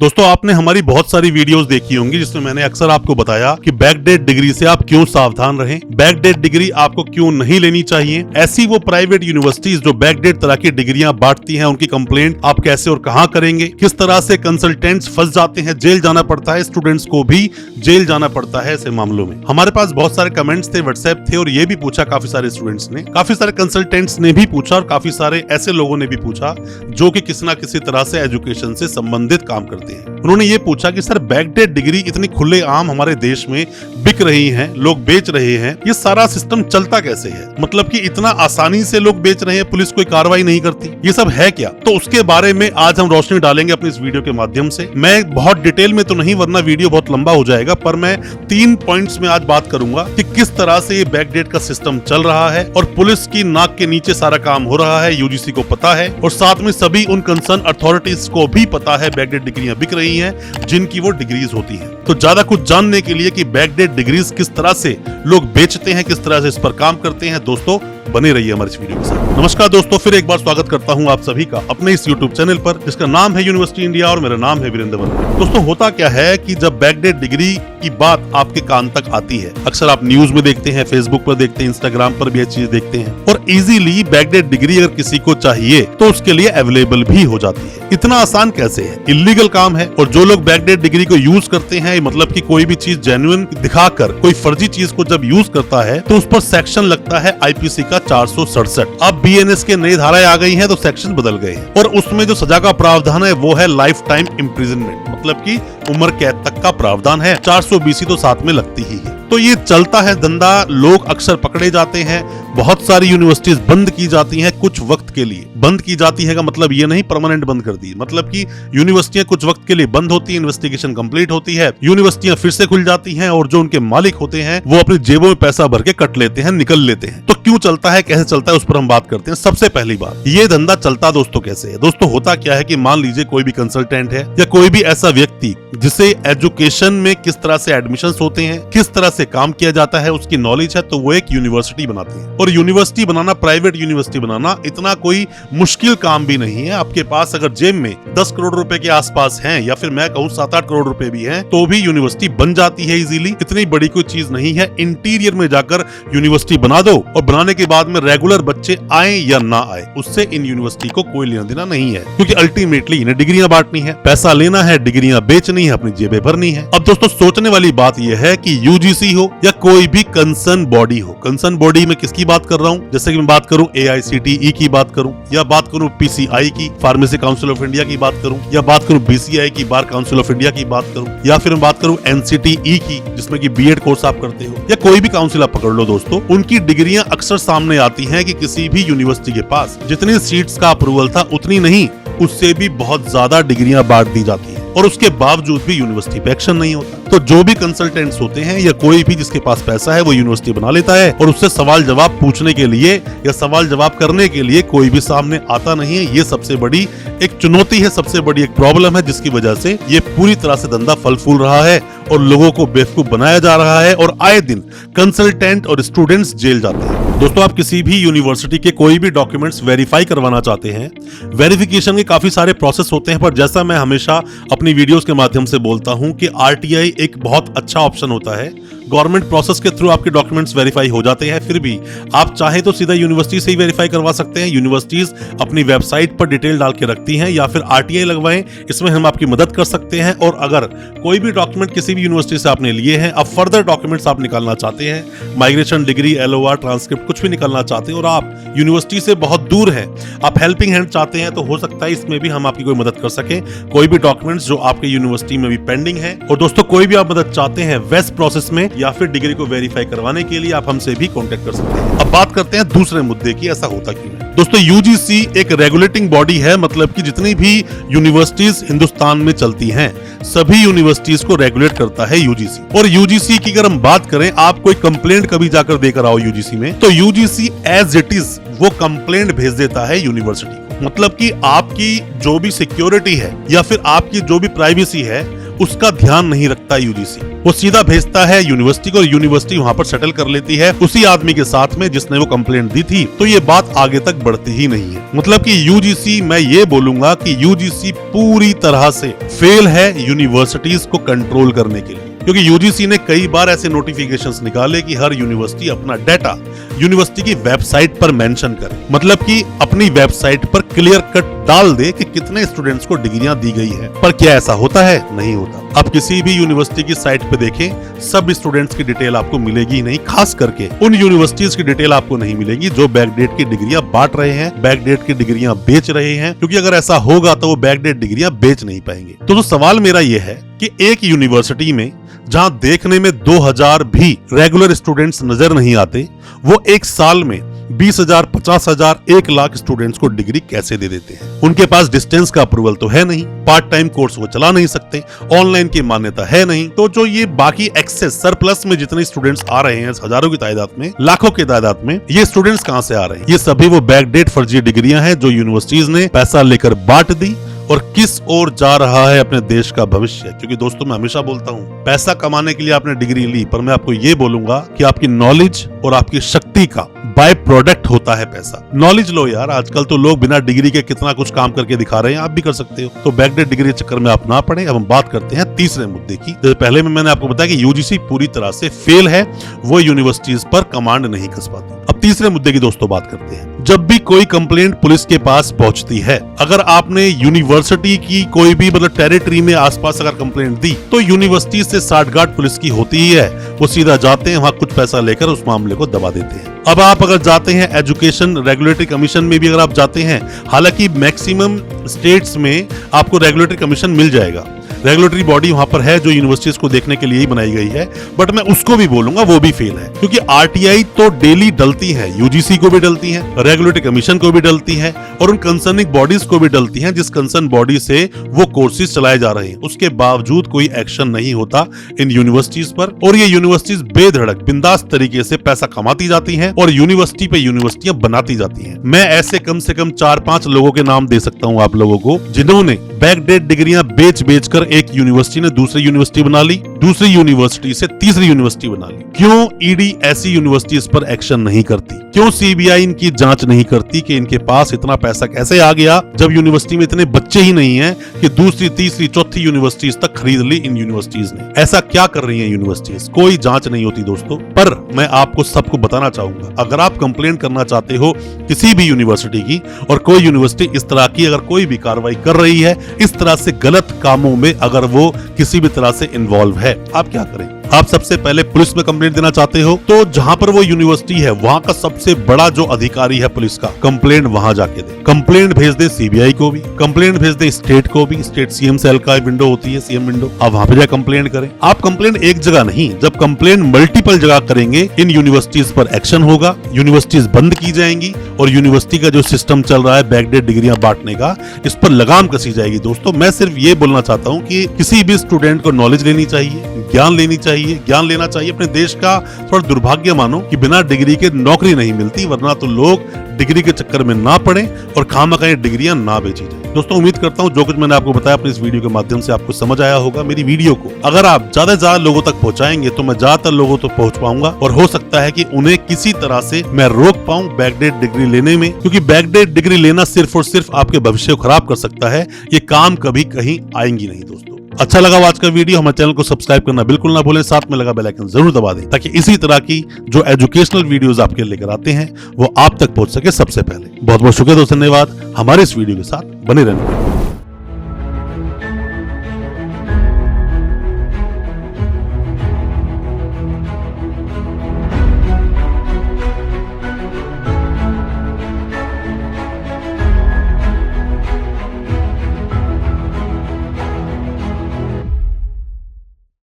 दोस्तों आपने हमारी बहुत सारी वीडियोस देखी होंगी जिसमें मैंने अक्सर आपको बताया कि बैकडेट डिग्री से आप क्यों सावधान रहें, बैकडेट डिग्री आपको क्यों नहीं लेनी चाहिए। ऐसी वो प्राइवेट यूनिवर्सिटीज जो बैकडेट तरह की डिग्रियां बांटती हैं, उनकी कंप्लेंट आप कैसे और कहां करेंगे, किस तरह से कंसल्टेंट्स फंस जाते हैं, जेल जाना पड़ता है, स्टूडेंट्स को भी जेल जाना पड़ता है ऐसे मामलों में। हमारे पास बहुत सारे कमेंट्स थे, व्हाट्सएप थे और ये भी पूछा काफी सारे स्टूडेंट्स ने, काफी सारे कंसल्टेंट्स ने भी पूछा और काफी सारे ऐसे लोगों ने भी पूछा जो कि किसी ना किसी तरह से एजुकेशन से संबंधित काम करते हैं। उन्होंने ये पूछा कि सर बैकडेट डिग्री इतनी खुलेआम हमारे देश में बिक रही है, लोग बेच रहे हैं, ये सारा सिस्टम चलता कैसे है? मतलब कि इतना आसानी से लोग बेच रहे हैं, पुलिस कोई कार्रवाई नहीं करती, ये सब है क्या? तो उसके बारे में आज हम रोशनी डालेंगे अपनी इस वीडियो के माध्यम से। मैं बहुत डिटेल में तो नहीं, वरना वीडियो बहुत लंबा हो जाएगा, पर मैं 3 पॉइंट्स में आज बात करूंगा कि किस तरह से ये बैकडेट का सिस्टम चल रहा है और पुलिस की नाक के नीचे सारा काम हो रहा है, यूजीसी को पता है और साथ में सभी उन कंसर्न अथॉरिटीज को भी पता है बैकडेट डिग्रियां बिक रही हैं जिनकी वो डिग्रीज होती हैं। तो ज्यादा कुछ जानने के लिए कि बैकडेट डिग्रीज किस तरह से लोग बेचते हैं, किस तरह से इस पर काम करते हैं, दोस्तों बने रहिए हमारे इस वीडियो के साथ। नमस्कार दोस्तों, फिर एक बार स्वागत करता हूं आप सभी का अपने इस YouTube चैनल पर जिसका नाम है यूनिवर्सिटी इंडिया और मेरा नाम है वीरेंद्र वर्मा। दोस्तों होता क्या है कि जब बैकडेट डिग्री की बात आपके कान तक आती है, अक्सर आप न्यूज में देखते हैं, फेसबुक पर देखते हैं, इंस्टाग्राम पर भी ये चीज देखते हैं और इजीली बैकडेट डिग्री अगर किसी को चाहिए तो उसके लिए अवेलेबल भी हो जाती है। इतना आसान कैसे है? इलीगल काम है। और जो लोग बैकडेट डिग्री को यूज करते हैं, मतलब कि कोई भी चीज जेन्युइन दिखाकर कोई फर्जी चीज को जब यूज करता है तो उस पर सेक्शन लगता है आईपीसी का 467। अब बीएनएस के नई धाराएं आ गई हैं तो सेक्शन बदल गए हैं और उसमें जो सजा का प्रावधान है वो है लाइफ टाइम इम्प्रिजनमेंट, मतलब कि उम्र कैद तक का प्रावधान है। 420 तो साथ में लगती ही है। तो ये चलता है धंधा, लोग अक्सर पकड़े जाते हैं। बहुत सारी यूनिवर्सिटीज बंद की जाती हैं कुछ वक्त के लिए। बंद की जाती है का मतलब ये नहीं परमानेंट बंद कर दी, मतलब कि यूनिवर्सिटियां कुछ वक्त के लिए बंद होती है, इन्वेस्टिगेशन कंप्लीट होती है, यूनिवर्सिटियां फिर से खुल जाती हैं और जो उनके मालिक होते हैं वो अपनी जेबों में पैसा भर के कट लेते हैं, निकल लेते हैं। तो क्यों चलता है, कैसे चलता है, उस पर हम बात करते हैं। सबसे पहली बात, ये धंधा चलता दोस्तों कैसे है? दोस्तों होता क्या है कि मान लीजिए कोई भी कंसल्टेंट है या कोई भी ऐसा व्यक्ति जिसे एजुकेशन में किस तरह से एडमिशंस होते हैं, किस तरह से काम किया जाता है, उसकी नॉलेज है, तो वो एक यूनिवर्सिटी बनाते हैं। और यूनिवर्सिटी बनाना, प्राइवेट यूनिवर्सिटी बनाना इतना कोई मुश्किल काम भी नहीं है। आपके पास अगर जेब में 10 करोड़ रुपए के आसपास हैं या फिर मैं कहूँ 7-8 करोड़ रुपए भी हैं तो भी यूनिवर्सिटी बन जाती है इजीली। इतनी बड़ी कोई चीज नहीं है। इंटीरियर में जाकर यूनिवर्सिटी बना दो और बनाने के बाद में रेगुलर बच्चे आए या ना आए, उससे इन यूनिवर्सिटी को कोई लेना देना नहीं है, क्योंकि अल्टीमेटली इन्हें डिग्रियां बांटनी है, पैसा लेना है, डिग्रियां बेचनी है, अपनी जेबें भरनी है। अब दोस्तों सोचने वाली बात यह है कि यूजीसी हो या कोई भी कंसर्न बॉडी हो, कंसर्न बॉडी में किसकी बात कर रहा हूँ? जैसे कि मैं बात करूँ AICTE की बात करूँ, या बात करूँ PCI की, फार्मेसी काउंसिल ऑफ इंडिया की बात करूँ, या बात करूँ BCI की, बार काउंसिल ऑफ इंडिया की बात करूँ, या फिर मैं बात करूँ NCTE की जिसमें कि बीएड कोर्स आप करते हो, या कोई भी काउंसिल आप पकड़ लो दोस्तों, उनकी डिग्रियां अक्सर सामने आती हैं कि किसी भी यूनिवर्सिटी के पास जितनी सीट्स का अप्रूवल था उतनी नहीं, उससे भी बहुत ज्यादा डिग्रियां बांट दी जाती है और उसके बावजूद भी यूनिवर्सिटी पे एक्शन नहीं होता। तो जो भी कंसल्टेंट्स होते हैं या कोई भी जिसके पास पैसा है वो यूनिवर्सिटी बना लेता है और उससे सवाल जवाब पूछने के लिए या सवाल जवाब करने के लिए कोई भी सामने आता नहीं है। ये सबसे बड़ी एक चुनौती है, सबसे बड़ी एक प्रॉब्लम है जिसकी वजह से ये पूरी तरह से धंधा फल फूल रहा है और लोगों को बेवकूफ बनाया जा रहा है और आए दिन कंसल्टेंट और स्टूडेंट्स जेल जाते हैं। दोस्तों आप किसी भी यूनिवर्सिटी के कोई भी डॉक्यूमेंट्स वेरीफाई करवाना चाहते हैं, वेरिफिकेशन के काफी सारे प्रोसेस होते हैं, पर जैसा मैं हमेशा अपनी वीडियोस के माध्यम से बोलता हूं कि RTI एक बहुत अच्छा ऑप्शन होता है। गवर्नमेंट प्रोसेस के थ्रू आपके डॉक्यूमेंट्स वेरीफाई हो जाते हैं, फिर भी आप चाहे तो सीधा यूनिवर्सिटी से ही वेरीफाई करवा सकते हैं। यूनिवर्सिटीज अपनी वेबसाइट पर डिटेल डाल के रखती हैं, या फिर RTI लगवाएं, इसमें हम आपकी मदद कर सकते हैं। और अगर कोई भी डॉक्यूमेंट किसी भी यूनिवर्सिटी से आपने लिए हैं, अब फर्दर डॉक्यूमेंट्स आप निकालना चाहते हैं, माइग्रेशन डिग्री, LOR, ट्रांसक्रिप्ट कुछ भी निकालना चाहते हैं और आप यूनिवर्सिटी से बहुत दूर हैं, आप हेल्पिंग हैंड चाहते हैं, तो हो सकता है इसमें भी हम आपकी कोई मदद कर सकें। कोई भी डॉक्यूमेंट्स जो आपके यूनिवर्सिटी में भी पेंडिंग है, और दोस्तों कोई भी आप मदद चाहते हैं वेस्ट प्रोसेस में या फिर डिग्री को वेरीफाई करवाने के लिए, आप हमसे भी कांटेक्ट कर सकते हैं। अब बात करते हैं दूसरे मुद्दे की, ऐसा होता क्यों है? दोस्तों यूजीसी एक रेगुलेटिंग बॉडी है, मतलब कि जितनी भी यूनिवर्सिटीज हिंदुस्तान में चलती हैं सभी यूनिवर्सिटीज को रेगुलेट करता है यूजीसी। और यूजीसी की अगर हम बात करें, आप कोई कंप्लेंट कभी जाकर देकर आओ यूजीसी में, तो यूजीसी एज इट इज वो कंप्लेंट भेज देता है यूनिवर्सिटी को। मतलब कि आपकी जो भी सिक्योरिटी है या फिर आपकी जो भी प्राइवेसी है उसका ध्यान नहीं रखता यूजीसी। वो सीधा भेजता है यूनिवर्सिटी को और यूनिवर्सिटी वहाँ पर सेटल कर लेती है उसी आदमी के साथ में जिसने वो कंप्लेंट दी थी। तो ये बात आगे तक बढ़ती ही नहीं है। मतलब कि यूजीसी, मैं ये बोलूंगा कि यूजीसी पूरी तरह से फेल है यूनिवर्सिटीज को कंट्रोल करने के लिए, क्योंकि यूजीसी ने कई बार ऐसे नोटिफिकेशंस निकाले कि हर यूनिवर्सिटी अपना डाटा यूनिवर्सिटी की वेबसाइट पर मेंशन करे, मतलब कि अपनी वेबसाइट पर क्लियर कट डाल दे कि कितने स्टूडेंट्स को डिग्रियां दी गई है। पर क्या ऐसा होता है? नहीं होता। अब किसी भी यूनिवर्सिटी की साइट पे देखें, सब स्टूडेंट्स की डिटेल आपको मिलेगी नहीं, खास करके उन यूनिवर्सिटीज की डिटेल आपको नहीं मिलेगी जो बैकडेट की डिग्रियां बांट रहे हैं, बैकडेट की डिग्रियां बेच रहे हैं, क्योंकि अगर ऐसा होगा तो वो बैकडेट डिग्रियां बेच नहीं पाएंगे। तो सवाल मेरा ये है कि एक यूनिवर्सिटी में जहां देखने में 2000 भी रेगुलर स्टूडेंट्स नजर नहीं आते, वो एक साल में 20,000, 50,000, 1 लाख स्टूडेंट्स को डिग्री कैसे दे देते हैं? उनके पास डिस्टेंस का अप्रूवल तो है नहीं, पार्ट टाइम कोर्स वो चला नहीं सकते, ऑनलाइन की मान्यता है नहीं। तो जो ये बाकी एक्सेस सरप्लस में जितने स्टूडेंट्स आ रहे हैं, हजारों की तादाद में, लाखों की तादाद में, ये स्टूडेंट्स कहां से आ रहे हैं? ये सभी वो बैकडेट फर्जी डिग्रियां हैं जो यूनिवर्सिटीज ने पैसा लेकर बांट दी। और किस ओर जा रहा है अपने देश का भविष्य? क्योंकि दोस्तों, मैं हमेशा बोलता हूँ, पैसा कमाने के लिए आपने डिग्री ली, पर मैं आपको ये बोलूंगा कि आपकी नॉलेज और आपकी शक्ति का बाय प्रोडक्ट होता है पैसा। नॉलेज लो यार, आजकल तो लोग बिना डिग्री के कितना कुछ काम करके दिखा रहे हैं, आप भी कर सकते हो। तो बैकडेट डिग्री के चक्कर में आप ना पड़े। अब हम बात करते हैं तीसरे मुद्दे की। जैसे पहले में मैंने आपको बताया कि यूजीसी पूरी तरह से फेल है, वो यूनिवर्सिटीज पर कमांड नहीं कस पाती। अब तीसरे मुद्दे की दोस्तों बात करते हैं। जब भी कोई कंप्लेंट पुलिस के पास पहुंचती है, अगर आपने यूनिवर्सिटी की कोई भी मतलब टेरिटरी में आसपास अगर कंप्लेंट दी, तो यूनिवर्सिटी से साठगांठ पुलिस की होती ही है। वो सीधा जाते हैं, वहां कुछ पैसा लेकर उस मामले को दबा देते हैं। अब आप अगर जाते हैं एजुकेशन रेगुलेटरी कमीशन में भी अगर आप जाते हैं, हालांकि मैक्सिमम स्टेट्स में आपको रेगुलेटरी कमीशन मिल जाएगा, रेगुलेटरी बॉडी वहां पर है जो यूनिवर्सिटीज को देखने के लिए ही बनाई गई है, बट मैं उसको भी बोलूंगा वो भी फेल है, क्योंकि आरटीआई तो डेली डलती है, यूजीसी को भी डलती है, रेगुलेटरी कमीशन को भी डलती है और उन कंसर्निंग बॉडीज को भी डलती है जिस कंसर्न बॉडी से वो कोर्सेज चलाए जा रहे हैं। उसके बावजूद कोई एक्शन नहीं होता इन यूनिवर्सिटीज पर, और ये यूनिवर्सिटीज बेधड़क बिंदास तरीके से पैसा कमाती जाती हैं और यूनिवर्सिटी पे यूनिवर्सिटियां बनाती जाती हैं। मैं ऐसे कम से कम 4-5 लोगों के नाम दे सकता हूं आप लोगों को, जिन्होंने बैकडेट डिग्रियां बेच कर एक यूनिवर्सिटी ने दूसरी यूनिवर्सिटी बना ली, दूसरी यूनिवर्सिटी से तीसरी यूनिवर्सिटी बना ली। क्यों ईडी ऐसी यूनिवर्सिटीज पर एक्शन नहीं करती? क्यों सीबीआई इनकी जांच नहीं करती कि इनके पास इतना पैसा कैसे आ गया, जब यूनिवर्सिटी में इतने बच्चे ही नहीं हैं कि दूसरी, तीसरी, चौथी यूनिवर्सिटीज तक खरीद ली इन यूनिवर्सिटीज ने? ऐसा क्या कर रही हैं यूनिवर्सिटीज? कोई जांच नहीं होती दोस्तों। पर मैं आपको सबको बताना चाहूंगा, अगर आप कंप्लेंट करना चाहते हो किसी भी यूनिवर्सिटी की, और कोई यूनिवर्सिटी इस तरह की अगर कोई भी कार्रवाई कर रही है, इस तरह से गलत कामों में अगर वो किसी भी तरह से इन्वॉल्व है, आप क्या करें? आप सबसे पहले पुलिस में कंप्लेंट देना चाहते हो तो जहां पर वो यूनिवर्सिटी है वहां का सबसे बड़ा जो अधिकारी है पुलिस का, कंप्लेंट वहां जाके दे। कंप्लेंट भेज दे सीबीआई को भी, कंप्लेंट भेज दे स्टेट को भी, स्टेट सीएम सेल का विंडो होती है, सीएम विंडो, आप वहां पे जाकर कंप्लेंट करें। आप कंप्लेंट एक जगह नहीं, जब कंप्लेंट मल्टीपल जगह करेंगे, इन यूनिवर्सिटीज पर एक्शन होगा, यूनिवर्सिटीज बंद की जाएंगी और यूनिवर्सिटी का जो सिस्टम चल रहा है बैकडेट डिग्रियां बांटने का, इस पर लगाम कसी जाएगी। दोस्तों, मैं सिर्फ ये बोलना चाहता हूँ कि किसी भी स्टूडेंट को नॉलेज लेनी चाहिए, ज्ञान लेनी चाहिए, ज्ञान लेना चाहिए। अपने देश का थोड़ा दुर्भाग्य मानो कि बिना डिग्री के नौकरी नहीं मिलती, वरना तो लोग डिग्री के चक्कर में ना पड़े और खामखा डिग्रियां ना बेची जाए। दोस्तों, उम्मीद करता हूं जो कुछ मैंने आपको बताया अपने इस वीडियो के माध्यम से आपको समझ आया होगा। मेरी वीडियो को अगर आप ज्यादा से ज्यादा लोगों तक पहुंचाएंगे तो मैं ज्यादातर लोगों तक पहुंच पाऊंगा और हो सकता है कि उन्हें किसी तरह से मैं रोक पाऊं बैकडेट डिग्री लेने में, क्योंकि बैकडेट डिग्री लेना सिर्फ और सिर्फ आपके भविष्य को खराब कर सकता है। ये काम कभी कहीं आएंगी नहीं। दोस्तों, अच्छा लगा आज का वीडियो, हमारे चैनल को सब्सक्राइब करना बिल्कुल ना भूलें, साथ में लगा बेल आइकन जरूर दबा दें ताकि इसी तरह की जो एजुकेशनल वीडियोस आपके लेकर आते हैं वो आप तक पहुंच सके सबसे पहले। बहुत बहुत शुक्रिया दोस्तों, धन्यवाद हमारे इस वीडियो के साथ बने रहने के लिए।